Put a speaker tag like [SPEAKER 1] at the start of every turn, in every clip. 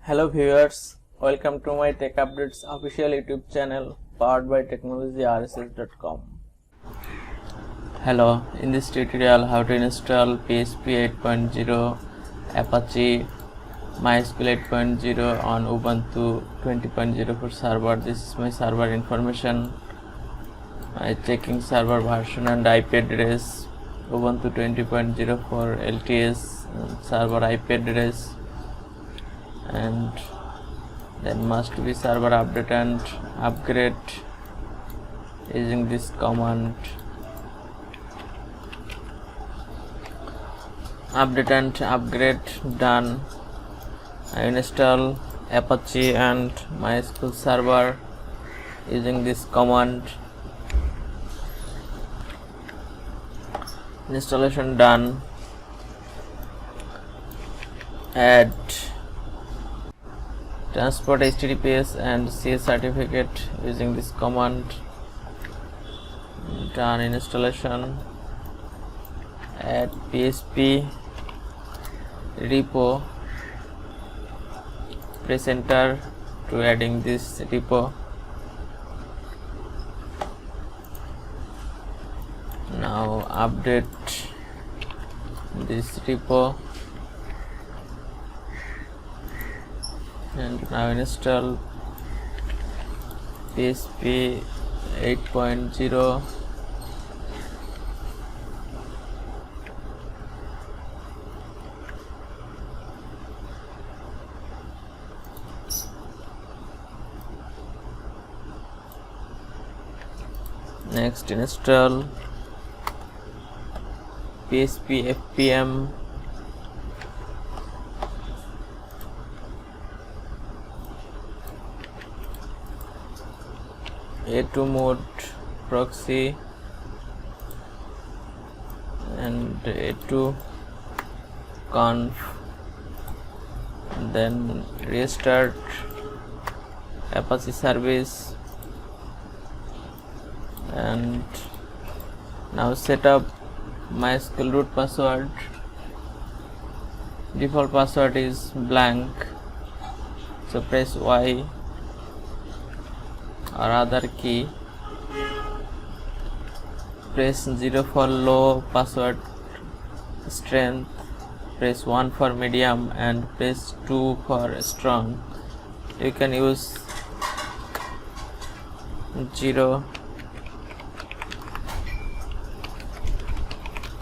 [SPEAKER 1] Hello viewers, welcome to my Tech Updates official YouTube channel powered by technologyrss.com. Hello, in this tutorial how to install PHP 8.0 Apache Mysql 8.0 on Ubuntu 20.04 server. This is my server information. I checking server version and IP address, Ubuntu 20.04 LTS and server IP address, and then must be server update and upgrade using this command. Update and upgrade done. I install Apache and Mysql server using this command. Installation done. Add transport HTTPS and CS certificate using this command. Done installation. Add PHP repo. Press enter to adding this repo. Now update this repo and now install PHP 8.0. Next install PHP FPM, A2 mode proxy and A2 conf, then restart Apache service, and now set up Mysql root password. Default password is blank, so press Y or other key. Press 0 for low password strength, press 1 for medium, and press 2 for strong. You can use 0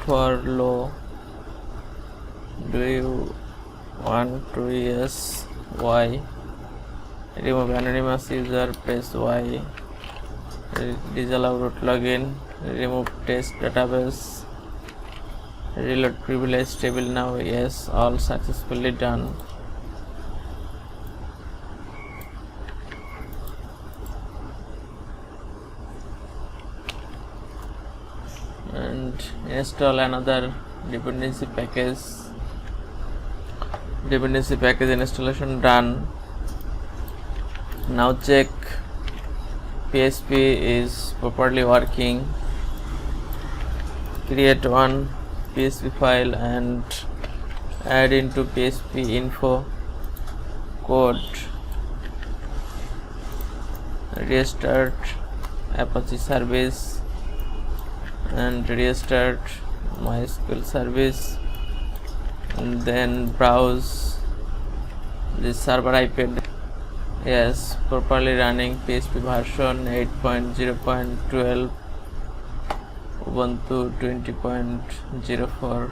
[SPEAKER 1] for low. Do you want to use Y? Remove anonymous user, press Y. Disallow root login. Remove test database. Reload privilege table. Now yes, all successfully done. And install another dependency package. Dependency package installation done. Now check PHP is properly working. Create one PHP file and add into PHP info code. Restart Apache service and restart MySQL service, and then browse this server IP address. Yes, properly running PHP version 8.0.12 Ubuntu 20.04.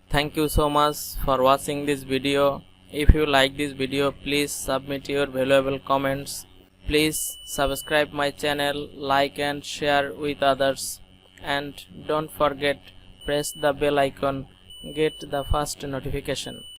[SPEAKER 1] Thank you so much for watching this video. If you like this video, please submit your valuable comments. Please subscribe my channel, like and share with others, and don't forget press the bell icon, get the first notification.